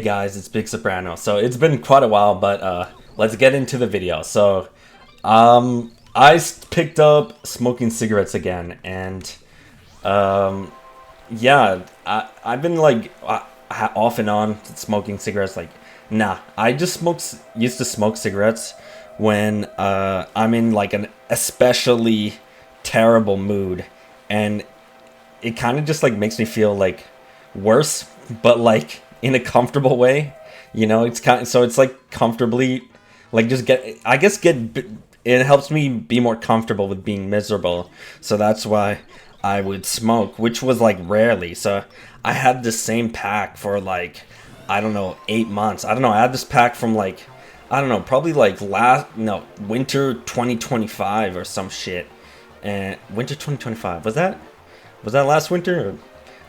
Hey guys, it's Big Soprano. So it's been quite a while, but let's get into the video. So picked up smoking cigarettes again, and yeah, I've been like off and on smoking cigarettes. Like, nah, I just used to smoke cigarettes when I'm in like an especially terrible mood, and it kind of just like makes me feel like worse, but like in a comfortable way. You know, it's kind of, so it's like comfortably, like just get, I guess it helps me be more comfortable with being miserable. So that's why I would smoke, which was like rarely. So I had the same pack for like, I don't know, 8 months. I don't know. I had this pack from like, I don't know, probably like winter 2025 or some shit. And winter 2025, was that last winter? Or,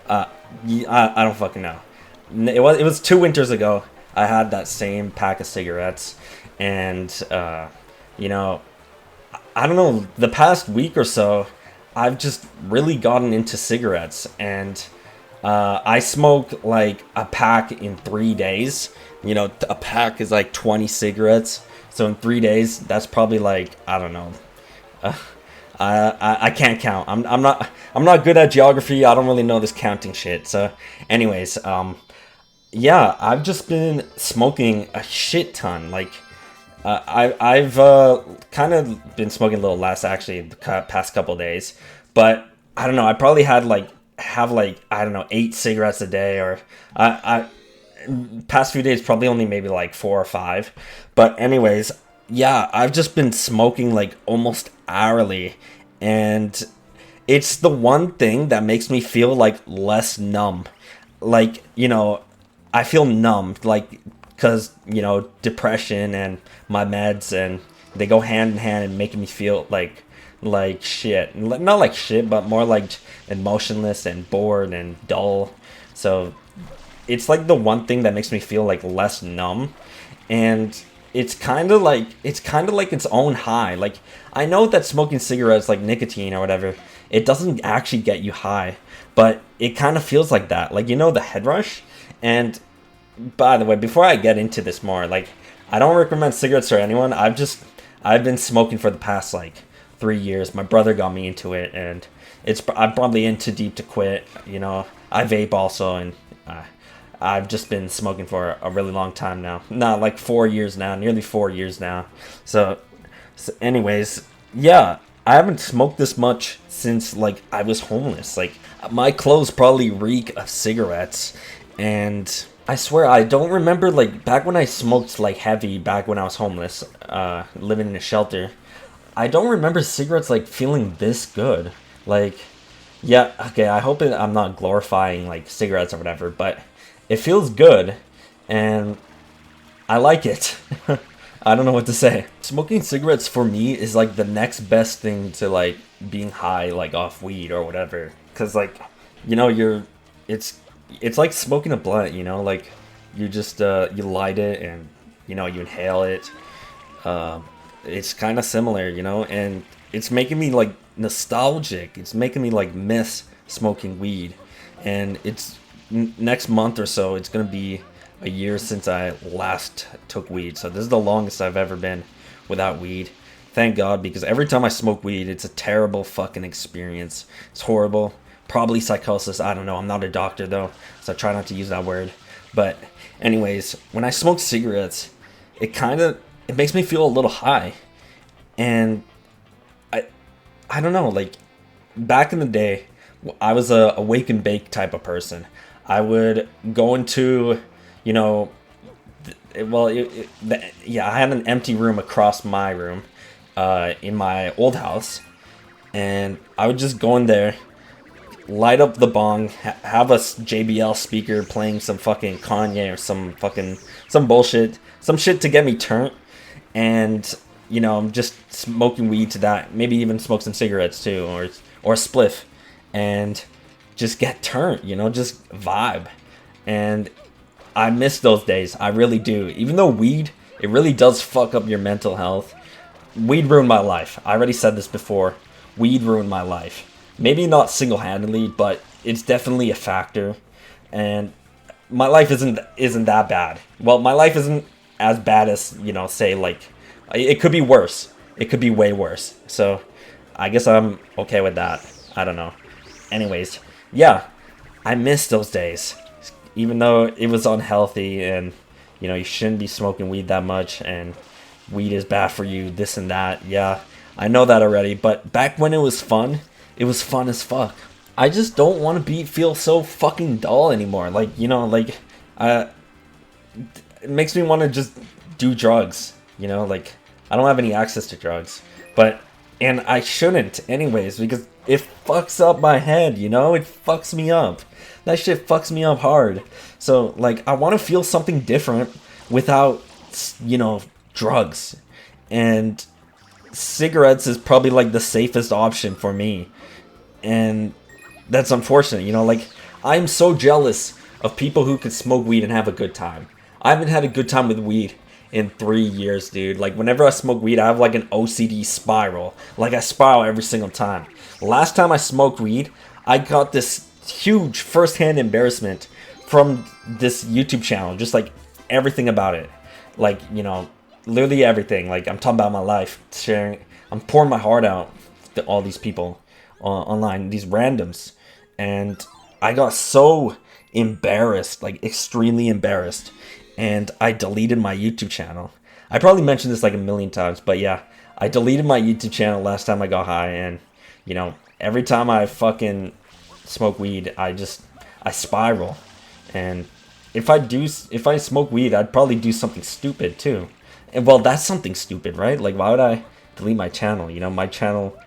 I don't fucking know. It was 2 winters ago. I had that same pack of cigarettes, and you know, I don't know. The past week or so, I've just really gotten into cigarettes, and I smoke like a pack in 3 days. You know, a pack is like 20 cigarettes, so in 3 days, that's probably like, I don't know. I can't count. I'm not good at geography. I don't really know this counting shit. So, anyways, yeah, I've just been smoking a shit ton. Like, I've kind of been smoking a little less actually the past couple days, but I don't know. I probably have like, I don't know, 8 cigarettes a day, or I past few days probably only maybe like 4 or 5. But anyways, yeah, I've just been smoking like almost hourly, and it's the one thing that makes me feel like less numb. Like, you know, I feel numb, like, because, you know, depression and my meds, and they go hand in hand and making me feel like shit. Not like shit, but more like emotionless and bored and dull. So it's like the one thing that makes me feel like less numb, and it's kind of like its own high. Like, I know that smoking cigarettes, like nicotine or whatever, it doesn't actually get you high, but it kind of feels like that. Like, you know, the head rush. And by the way, before I get into this more, like, I don't recommend cigarettes for anyone. I've been smoking for the past like 3 years. My brother got me into it, and I'm probably in too deep to quit. You know, I vape also, and I've just been smoking for a really long time now. Not like 4 years now, nearly 4 years now. So anyways, yeah, I haven't smoked this much since like I was homeless. Like, my clothes probably reek of cigarettes, and I swear I don't remember like back when I smoked like heavy back when I was homeless, living in a shelter. I don't remember cigarettes like feeling this good. Like, yeah, okay, I'm not glorifying like cigarettes or whatever, but it feels good, and I like it. I don't know what to say. Smoking cigarettes for me is like the next best thing to like being high, like off weed or whatever. Cause like, you know, it's like smoking a blunt, you know, like you just you light it, and you know, you inhale it. It's kind of similar, you know, and it's making me like nostalgic. It's making me like miss smoking weed, and it's next month or so, it's gonna be a year since I last took weed. So this is the longest I've ever been without weed. Thank God, because every time I smoke weed, it's a terrible fucking experience. It's horrible. Probably psychosis. I don't know. I'm not a doctor though, so I try not to use that word. But anyways, when I smoke cigarettes, it makes me feel a little high, and I don't know. Like, back in the day, I was a wake and bake type of person. I would go into, you know, yeah, I had an empty room across my room, in my old house, and I would just go in there, light up the bong, have a JBL speaker playing some fucking Kanye or some bullshit, some shit to get me turned, and, you know, I'm just smoking weed to that. Maybe even smoke some cigarettes too, or a spliff, and just get turned, you know, just vibe. And I miss those days. I really do. Even though weed, it really does fuck up your mental health. Weed ruined my life. I already said this before. Weed ruined my life. Maybe not single-handedly, but it's definitely a factor. And my life isn't that bad. Well, my life isn't as bad as, you know, say like it could be worse. It could be way worse. So I guess I'm okay with that. I don't know. Anyways, yeah, I miss those days. Even though it was unhealthy and, you know, you shouldn't be smoking weed that much and weed is bad for you, this and that. Yeah, I know that already. But back when it was fun as fuck. I just don't want to feel so fucking dull anymore. Like, you know, like, it makes me want to just do drugs. You know, like, I don't have any access to drugs. And I shouldn't anyways, because it fucks up my head, you know? It fucks me up. That shit fucks me up hard. So, like, I want to feel something different without, you know, drugs. And cigarettes is probably, like, the safest option for me. And that's unfortunate, you know? Like, I'm so jealous of people who could smoke weed and have a good time. I haven't had a good time with weed in 3 years, dude. Like, whenever I smoke weed, I have, like, an OCD spiral. Like, I spiral every single time. Last time I smoked weed, I got this huge first-hand embarrassment from this YouTube channel. Just, like, everything about it. Like, you know, literally everything. Like, I'm talking about my life, sharing. I'm pouring my heart out to all these people online, these randoms. And I got so embarrassed, like, extremely embarrassed. And I deleted my YouTube channel. I probably mentioned this like a million times, but yeah, I deleted my YouTube channel last time I got high, and, you know, every time I fucking smoke weed, I spiral. And if I smoke weed, I'd probably do something stupid too. And well, that's something stupid, right? Like, why would I delete my channel? You know, my channel,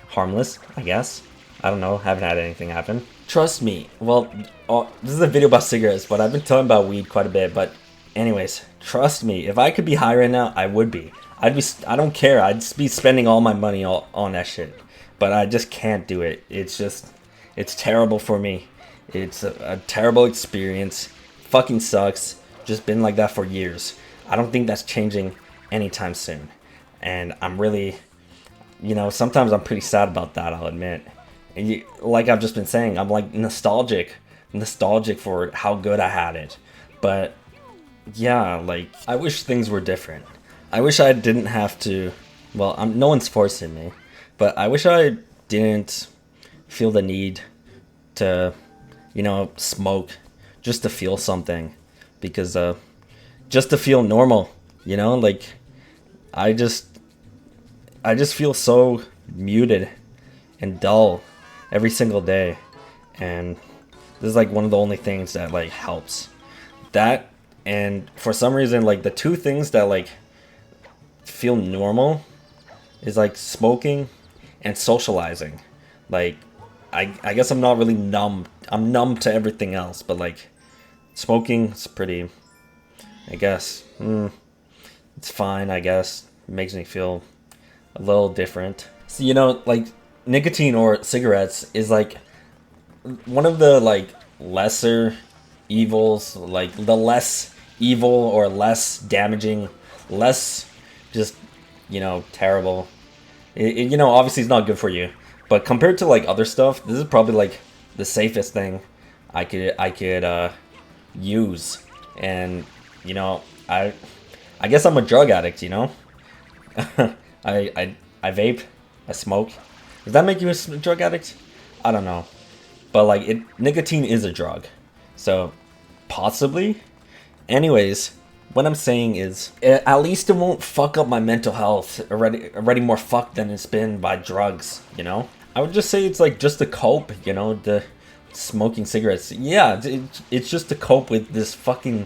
harmless, I guess. I don't know, haven't had anything happen. Trust me. Well, this is a video about cigarettes, but I've been talking about weed quite a bit, but anyways, trust me, if I could be high right now, I would be. I don't care. I'd just be spending all my money on that shit. But I just can't do it. It's terrible for me. It's a terrible experience. Fucking sucks. Just been like that for years. I don't think that's changing anytime soon. And I'm really, you know, sometimes I'm pretty sad about that, I'll admit. And like I've just been saying, I'm like nostalgic for how good I had it. But yeah, like, I wish things were different. I wish I didn't have to, well, no one's forcing me, but I wish I didn't feel the need to, you know, smoke just to feel something, because just to feel normal, you know, like, I just feel so muted and dull every single day, and this is like one of the only things that, like, helps. That, and for some reason, like, the two things that, like, feel normal is, like, smoking and socializing. Like, I guess I'm not really numb. I'm numb to everything else, but, like, smoking is pretty, I guess, it's fine, I guess. It makes me feel a little different. So, you know, like, nicotine or cigarettes is, like, one of the, like, lesser evils, like, the less evil or less damaging, less just, you know, terrible. You know, obviously it's not good for you, but compared to, like, other stuff, this is probably, like, the safest thing I could use. And, you know, I guess I'm a drug addict, you know. I vape, I smoke. Does that make you a drug addict? I don't know, but, like, nicotine is a drug, so possibly. Anyways, what I'm saying is, at least it won't fuck up my mental health. Already more fucked than it's been by drugs, you know? I would just say it's, like, just to cope, you know, the smoking cigarettes. Yeah, it's just to cope with this fucking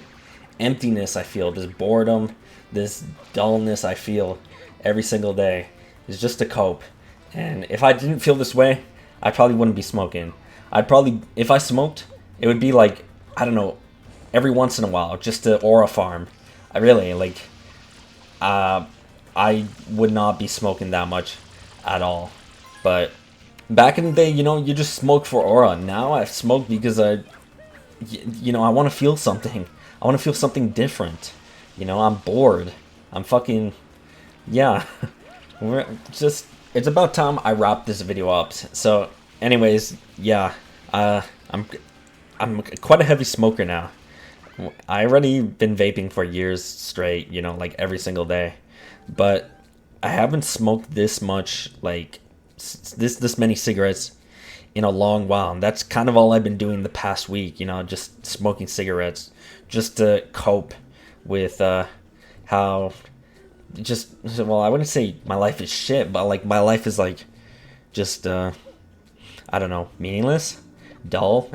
emptiness I feel, this boredom, this dullness I feel every single day. It's just to cope. And if I didn't feel this way, I probably wouldn't be smoking. If I smoked, it would be like, I don't know, every once in a while, just to aurafarm. I would not be smoking that much at all. But back in the day, you know, you just smoked for aura. Now I smoke because I want to feel something. I want to feel something different. You know, I'm bored. I'm fucking, yeah. It's about time I wrap this video up. So, anyways, yeah, I'm quite a heavy smoker now. I already been vaping for years straight, you know, like every single day. But I haven't smoked this much, like this many cigarettes in a long while. And that's kind of all I've been doing the past week, you know, just smoking cigarettes just to cope with how just, well, I wouldn't say my life is shit, but like my life is like just I don't know, meaningless, dull,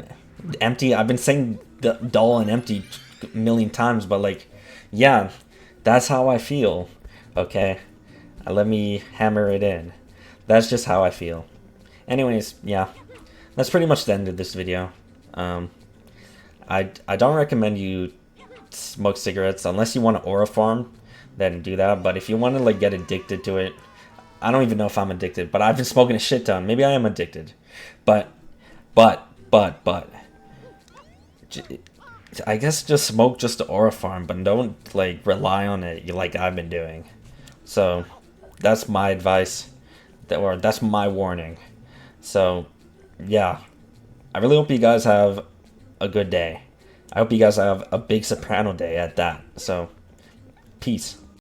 empty. I've been saying dull and empty a million times, but like, yeah, that's how I feel. Okay, let me hammer it in. That's just how I feel. Anyways, yeah, that's pretty much the end of this video. I don't recommend you smoke cigarettes unless you want to aurafarm, then do that. But if you want to like get addicted to it, I don't even know if I'm addicted, but I've been smoking a shit ton. Maybe I am addicted, but I guess just smoke just the aurafarm, but don't like rely on it like I've been doing. So that's my advice, or that's my warning. So yeah, I really hope you guys have a good day. I hope you guys have a big soprano day at that. So peace.